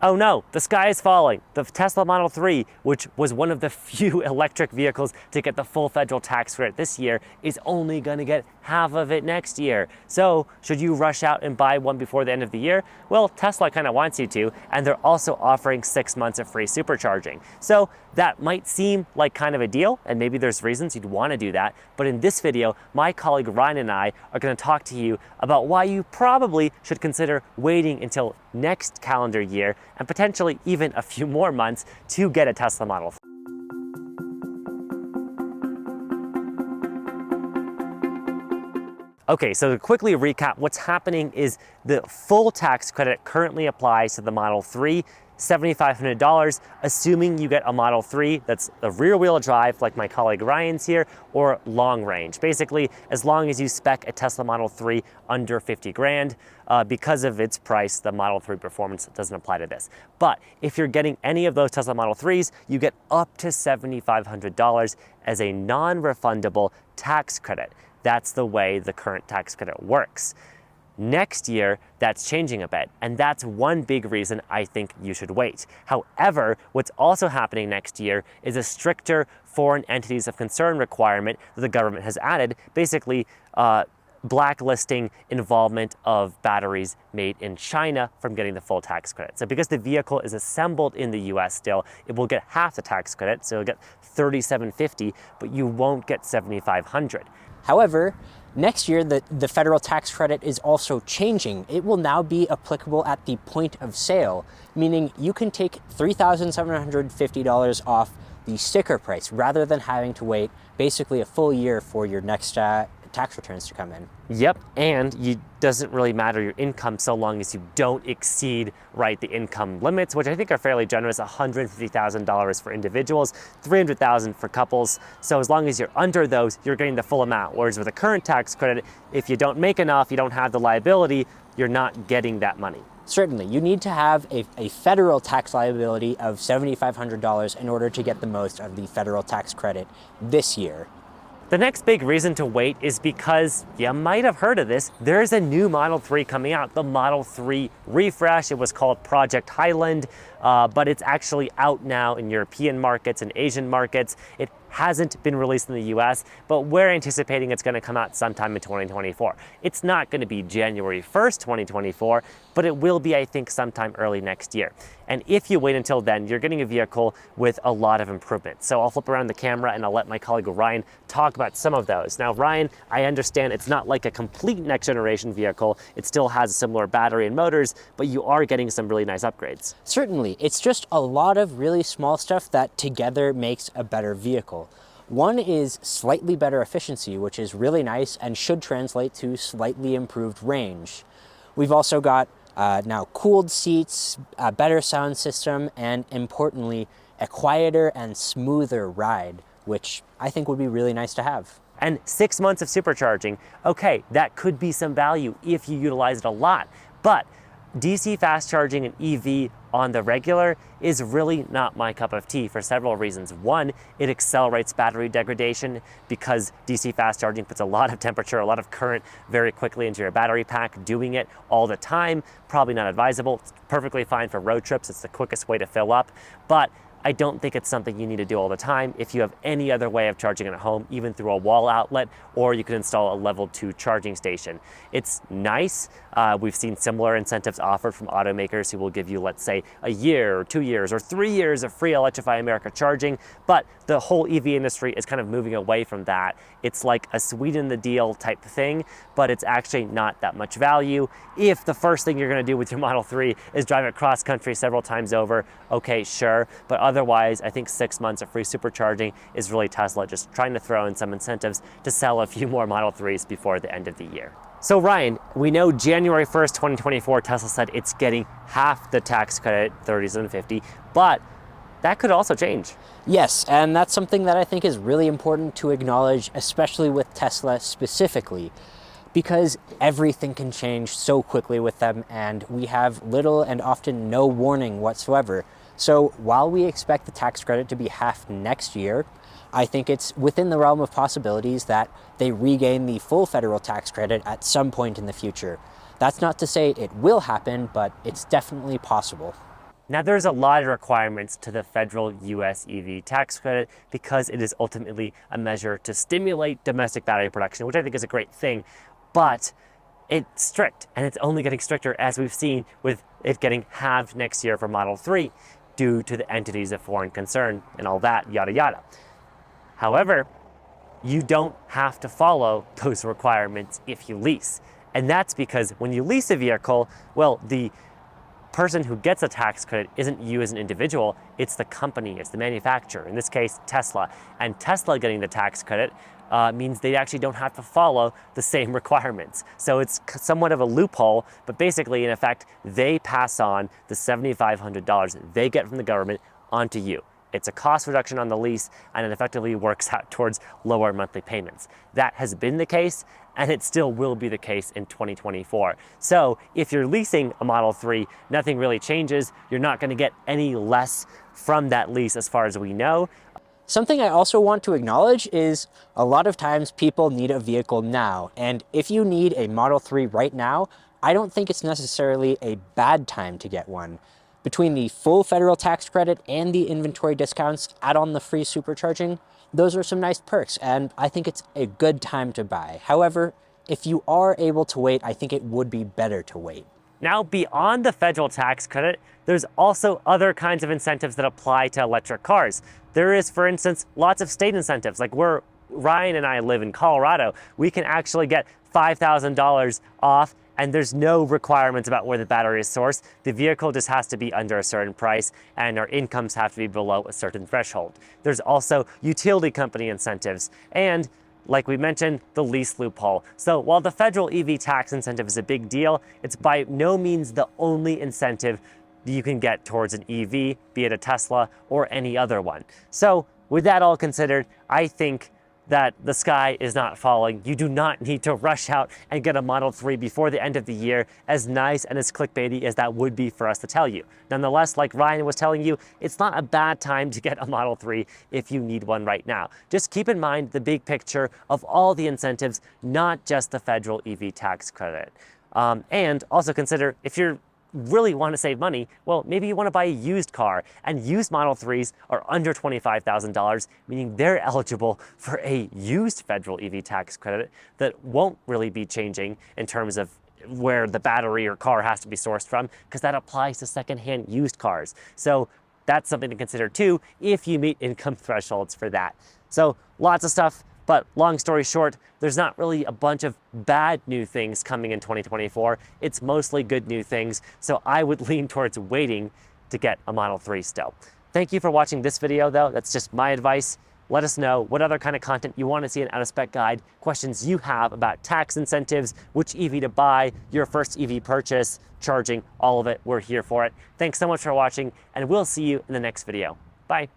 Oh no, the sky is falling. The Tesla Model 3, which was one of the few electric vehicles to get the full federal tax credit this year, is only gonna get half of it next year. So should you rush out and buy one before the end of the year? Well, Tesla kind of wants you to, and they're also offering 6 months of free supercharging. So that might seem like kind of a deal, and maybe there's reasons you'd want to do that. But in this video, my colleague Ryan and I are going to talk to you about why you probably should consider waiting until next calendar year and potentially even a few more months to get a Tesla Model 3. Okay, so to quickly recap, what's happening is the full tax credit currently applies to the Model 3, $7,500, assuming you get a Model 3 that's a rear-wheel drive like my colleague Ryan's here, or long range. Basically, as long as you spec a Tesla Model 3 under 50 grand, because of its price, the Model 3 performance doesn't apply to this. But if you're getting any of those Tesla Model 3s, you get up to $7,500 as a non-refundable tax credit. That's the way the current tax credit works. Next year, that's changing a bit, and that's one big reason I think you should wait. However, what's also happening next year is a stricter foreign entities of concern requirement that the government has added, basically blacklisting involvement of batteries made in China from getting the full tax credit. So because the vehicle is assembled in the US still, it will get half the tax credit, so you'll get $3,750, but you won't get $7,500. However, next year, the federal tax credit is also changing. It will now be applicable at the point of sale, meaning you can take $3,750 off the sticker price rather than having to wait basically a full year for your next tax returns to come in. Yep, and it doesn't really matter your income so long as you don't exceed, right, the income limits, which I think are fairly generous, $150,000 for individuals, $300,000 for couples. So as long as you're under those, you're getting the full amount. Whereas with a current tax credit, if you don't make enough, you don't have the liability, you're not getting that money. Certainly, you need to have a federal tax liability of $7,500 in order to get the most of the federal tax credit this year. The next big reason to wait is because you might have heard of this. There's a new Model 3 coming out, the Model 3 refresh. It was called Project Highland, but it's actually out now in European markets and Asian markets. It hasn't been released in the US, but we're anticipating it's going to come out sometime in 2024. It's not going to be January 1st, 2024, but it will be, I think, sometime early next year. And if you wait until then, you're getting a vehicle with a lot of improvements. So I'll flip around the camera and I'll let my colleague Ryan talk about some of those. Now, Ryan, I understand it's not like a complete next generation vehicle. It still has a similar battery and motors, but you are getting some really nice upgrades. Certainly, it's just a lot of really small stuff that together makes a better vehicle. One is slightly better efficiency, which is really nice and should translate to slightly improved range. We've also got now cooled seats, a better sound system, and importantly, a quieter and smoother ride, which I think would be really nice to have. And 6 months of supercharging, okay, that could be some value if you utilize it a lot, but DC fast charging and EV on the regular is really not my cup of tea for several reasons. One, it accelerates battery degradation because DC fast charging puts a lot of temperature, a lot of current very quickly into your battery pack. Doing it all the time, probably not advisable. It's perfectly fine for road trips. It's the quickest way to fill up, but I don't think it's something you need to do all the time. If you have any other way of charging it at home, even through a wall outlet, or you can install a level 2 charging station. It's nice. We've seen similar incentives offered from automakers who will give you, let's say, a year or 2 years or 3 years of free Electrify America charging, but the whole EV industry is kind of moving away from that. It's like a sweeten the deal type thing, but it's actually not that much value. If the first thing you're gonna do with your Model 3 is drive it cross country several times over, okay, sure, but otherwise, I think 6 months of free supercharging is really Tesla just trying to throw in some incentives to sell a few more Model 3s before the end of the year. So Ryan, we know January 1st, 2024, Tesla said it's getting half the tax credit, $3,750, but that could also change. Yes, and that's something that I think is really important to acknowledge, especially with Tesla specifically, because everything can change so quickly with them, and we have little and often no warning whatsoever. So while we expect the tax credit to be half next year, I think it's within the realm of possibilities that they regain the full federal tax credit at some point in the future. That's not to say it will happen, but it's definitely possible. Now, there's a lot of requirements to the federal US EV tax credit because it is ultimately a measure to stimulate domestic battery production, which I think is a great thing, but it's strict, and it's only getting stricter, as we've seen with it getting halved next year for Model 3 due to the entities of foreign concern and all that, yada yada. However, you don't have to follow those requirements if you lease. And that's because when you lease a vehicle, well, the person who gets a tax credit isn't you as an individual, it's the company, it's the manufacturer, in this case, Tesla. And Tesla getting the tax credit means they actually don't have to follow the same requirements. So it's somewhat of a loophole, but basically, in effect, they pass on the $7,500 they get from the government onto you. It's a cost reduction on the lease, and it effectively works out towards lower monthly payments. That has been the case, and it still will be the case in 2024. So if you're leasing a Model 3, nothing really changes. You're not going to get any less from that lease as far as we know. Something I also want to acknowledge is a lot of times people need a vehicle now, and if you need a Model 3 right now, I don't think it's necessarily a bad time to get one. Between the full federal tax credit and the inventory discounts, add on the free supercharging, those are some nice perks, and I think it's a good time to buy. However, if you are able to wait, I think it would be better to wait. Now, beyond the federal tax credit, there's also other kinds of incentives that apply to electric cars. There is, for instance, lots of state incentives. Like where Ryan and I live in Colorado, we can actually get $5,000 off, and there's no requirements about where the battery is sourced. The vehicle just has to be under a certain price, and our incomes have to be below a certain threshold. There's also utility company incentives, and like we mentioned, the lease loophole. So while the federal EV tax incentive is a big deal, it's by no means the only incentive you can get towards an EV, be it a Tesla or any other one. So with that all considered, I think that the sky is not falling. You do not need to rush out and get a Model 3 before the end of the year, as nice and as clickbaity as that would be for us to tell you. Nonetheless, like Ryan was telling you, it's not a bad time to get a Model 3 if you need one right now. Just keep in mind the big picture of all the incentives, not just the federal EV tax credit. And also consider, if you're really want to save money, well, maybe you want to buy a used car, and used Model 3s are under $25,000, meaning they're eligible for a used federal EV tax credit that won't really be changing in terms of where the battery or car has to be sourced from, because that applies to secondhand used cars. So that's something to consider too if you meet income thresholds for that. So lots of stuff. But long story short, there's not really a bunch of bad new things coming in 2024. It's mostly good new things. So I would lean towards waiting to get a Model 3 still. Thank you for watching this video though. That's just my advice. Let us know what other kind of content you want to see in Out of Spec Guide, questions you have about tax incentives, which EV to buy, your first EV purchase, charging, all of it. We're here for it. Thanks so much for watching, and we'll see you in the next video. Bye.